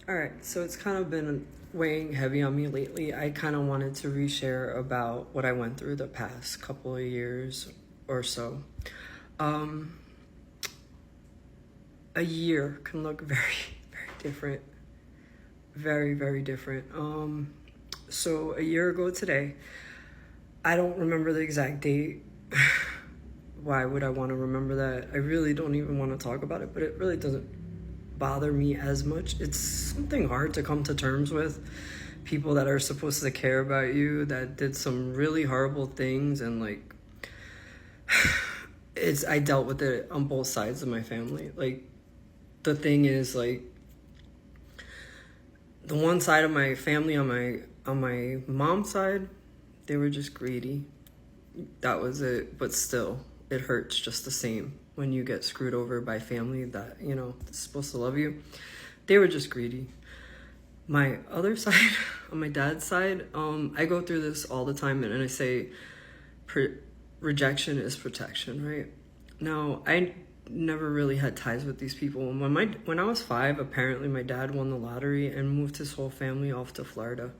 All right, so it's kind of been weighing heavy on me lately. I kind of wanted to reshare about what I went through the past couple of years or so. Um, a year can look very, very different. Very, very different. So a year ago today, I don't remember the exact date. Why would I want to remember that? I really don't even want to talk about it, but it really doesn't bother me as much. It's something hard to come to terms with. People that are supposed to care about you that did some really horrible things, and like I dealt with it on both sides of my family. Like, the thing is, like, the one side of my family on my mom's side, they were just greedy. That was it. But still, it hurts just the same when you get screwed over by family that, is supposed to love you. They were just greedy. My other side, on my dad's side, I go through this all the time, and I say rejection is protection, right? Now, I never really had ties with these people. When I was 5, apparently my dad won the lottery and moved his whole family off to Florida.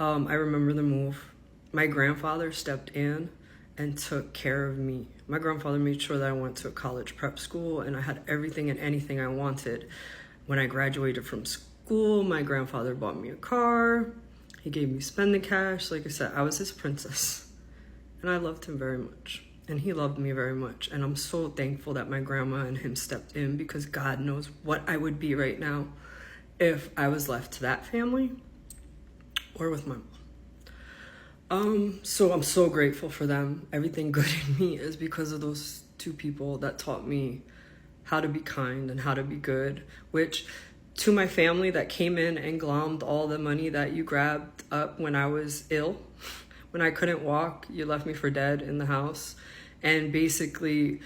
I remember the move. My grandfather stepped in and took care of me. My grandfather made sure that I went to a college prep school and I had everything and anything I wanted. When I graduated from school, my grandfather bought me a car. He gave me spending cash. Like I said, I was his princess. And I loved him very much. And he loved me very much. And I'm so thankful that my grandma and him stepped in, because God knows what I would be right now if I was left to that family or with my mom. So I'm so grateful for them. Everything good in me is because of those two people that taught me how to be kind and how to be good, which to my family that came in and glommed all the money that you grabbed up when I was ill, when I couldn't walk, you left me for dead in the house. And basically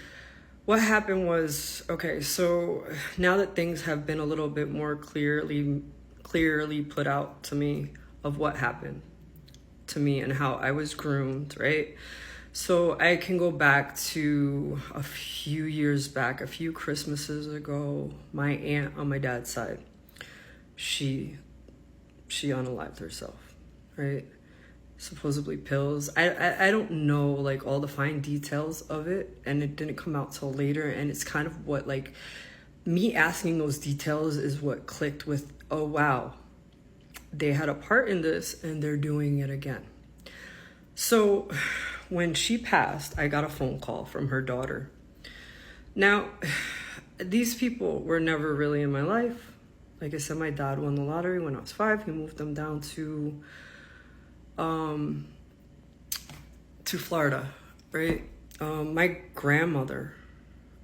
what happened was, okay, so now that things have been a little bit more clearly put out to me of what happened to me and how I was groomed, right? So I can go back to a few years back, a few Christmases ago. My aunt on my dad's side, she unalived herself, right? Supposedly pills. I don't know like all the fine details of it, and it didn't come out till later, and it's kind of what, like, me asking those details is what clicked with, oh wow, they had a part in this and they're doing it again. So when she passed, I got a phone call from her daughter. Now, these people were never really in my life. Like I said, my dad won the lottery when I was 5. He moved them down to Florida, right? My grandmother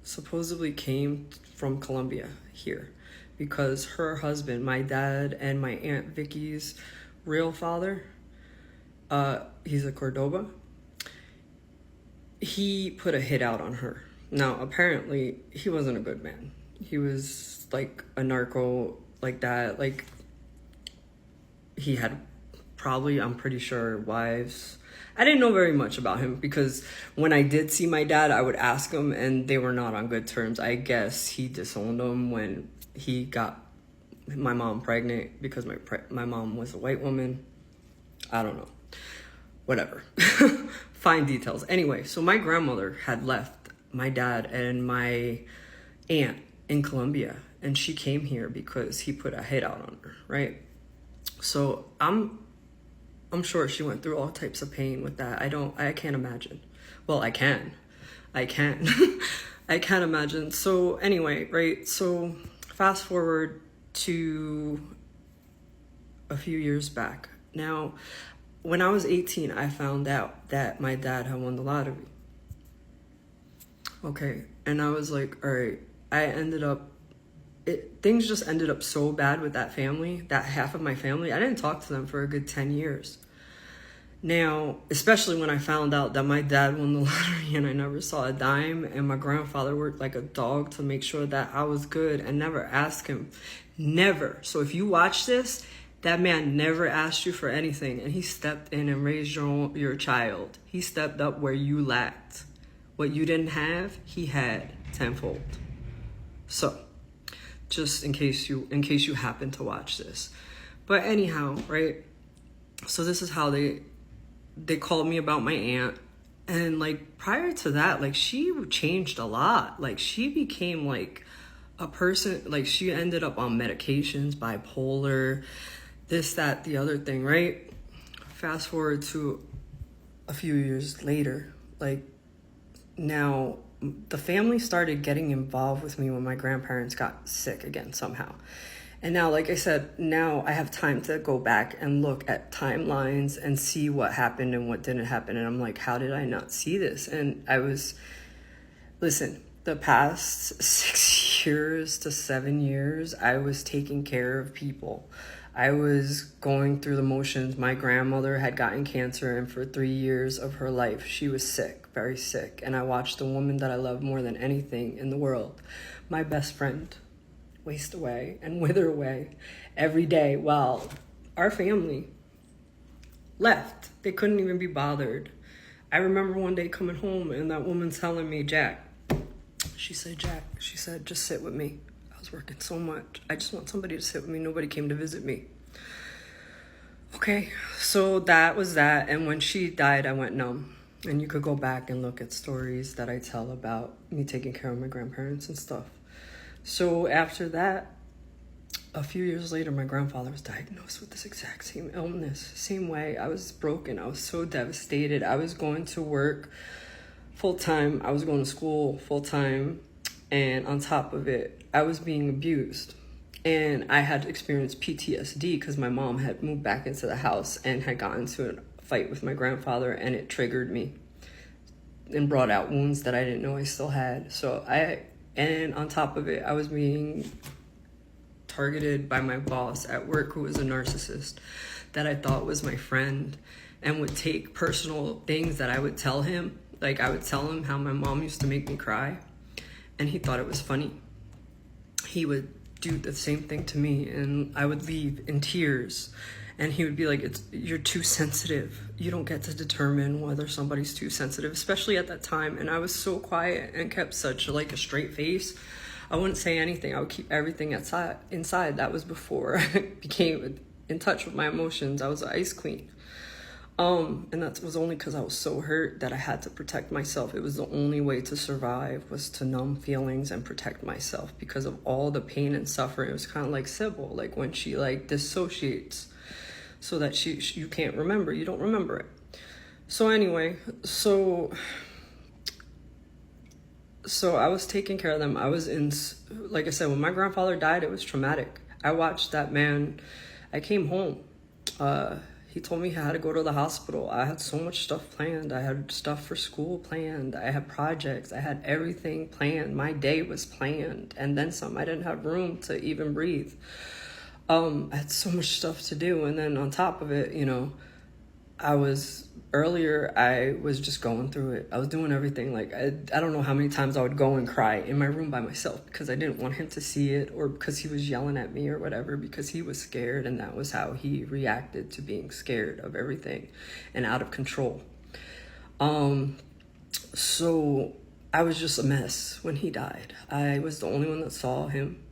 supposedly came from Colombia here because her husband, my dad and my Aunt Vicky's real father, he's a Cordoba. He put a hit out on her. Now, apparently, he wasn't a good man. He was like a narco, like that. Like, he had probably, I'm pretty sure, wives. I didn't know very much about him because when I did see my dad, I would ask him, and they were not on good terms. I guess he disowned him when he got my mom pregnant because my mom was a white woman. I don't know. Whatever. Fine details. Anyway, so my grandmother had left my dad and my aunt in Colombia, and she came here because he put a hit out on her, right? So I'm sure she went through all types of pain with that. I can't imagine. Well, I can. I can't imagine. So anyway, right? So fast forward to a few years back. Now, when I was 18, I found out that my dad had won the lottery. Okay, and I was like, all right, things just ended up so bad with that family, that half of my family. I didn't talk to them for a good 10 years. Now, especially when I found out that my dad won the lottery and I never saw a dime, and my grandfather worked like a dog to make sure that I was good and never asked him. Never. So if you watch this, that man never asked you for anything, and he stepped in and raised your child. He stepped up where you lacked. What you didn't have, he had tenfold. So just in case you happen to watch this. But anyhow, right? So this is how they called me about my aunt. And like prior to that, like she changed a lot. Like she became like a person, like she ended up on medications, bipolar, this, that, the other thing, right? Fast forward to a few years later, like now the family started getting involved with me when my grandparents got sick again somehow. And now, like I said, now I have time to go back and look at timelines and see what happened and what didn't happen. And I'm like, how did I not see this? And listen, the past 6 years to 7 years, I was taking care of people. I was going through the motions. My grandmother had gotten cancer, and for 3 years of her life, she was sick, very sick. And I watched the woman that I love more than anything in the world, my best friend, waste away and wither away every day while our family left. They couldn't even be bothered. I remember one day coming home and that woman telling me, Jack, she said, just sit with me. I was working so much. I just want somebody to sit with me. Nobody came to visit me. Okay, so that was that. And when she died, I went numb. And you could go back and look at stories that I tell about me taking care of my grandparents and stuff. So after that, a few years later, my grandfather was diagnosed with this exact same illness. Same way. I was broken. I was so devastated. I was going to work full-time. I was going to school full-time. And on top of it, I was being abused. And I had experienced PTSD because my mom had moved back into the house and had gotten into a fight with my grandfather, and it triggered me and brought out wounds that I didn't know I still had. And on top of it, I was being targeted by my boss at work, who was a narcissist that I thought was my friend and would take personal things that I would tell him. Like I would tell him how my mom used to make me cry, and he thought it was funny. He would do the same thing to me, and I would leave in tears. And he would be like, you're too sensitive. You don't get to determine whether somebody's too sensitive, especially at that time. And I was so quiet and kept such like a straight face. I wouldn't say anything. I would keep everything inside. That was before I became in touch with my emotions. I was an ice queen. And that was only because I was so hurt that I had to protect myself. It was the only way to survive, was to numb feelings and protect myself because of all the pain and suffering. It was kind of like Sybil, like when she like dissociates, so that you can't remember. You don't remember it. So anyway, so I was taking care of them. I was like I said, when my grandfather died, it was traumatic. I watched that man. I came home. He told me I had to go to the hospital. I had so much stuff planned. I had stuff for school planned. I had projects. I had everything planned. My day was planned. And then some. I didn't have room to even breathe. I had so much stuff to do. And then on top of it, I was just going through it. I was doing everything. Like, I don't know how many times I would go and cry in my room by myself because I didn't want him to see it, or because he was yelling at me or whatever, because he was scared, and that was how he reacted to being scared of everything and out of control. So I was just a mess when he died. I was the only one that saw him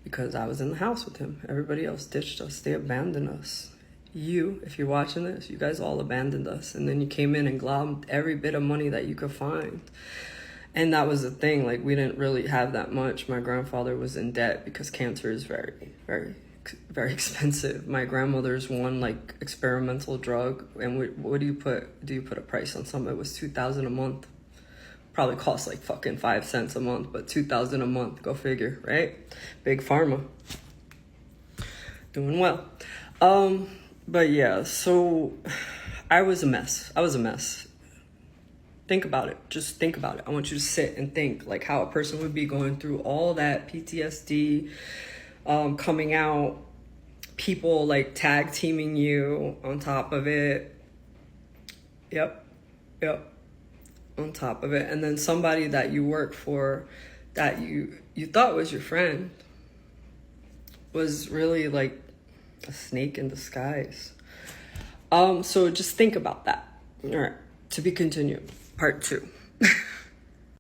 because I was in the house with him. Everybody else ditched us. They abandoned us. You, if you're watching this, you guys all abandoned us. And then you came in and glommed every bit of money that you could find. And that was the thing. Like, we didn't really have that much. My grandfather was in debt because cancer is very, very, very expensive. My grandmother's one, like, experimental drug. And what do you put? Do you put a price on something? It was $2,000 a month. Probably cost like fucking 5 cents a month, but $2,000 a month. Go figure, right? Big pharma. Doing well. But yeah, so I was a mess. Think about it. Just think about it. I want you to sit and think like how a person would be going through all that PTSD, coming out, people like tag teaming you on top of it. Yep. On top of it. And then somebody that you work for that you thought was your friend was really like a snake in disguise. So just think about that. All right, to be continued, part 2.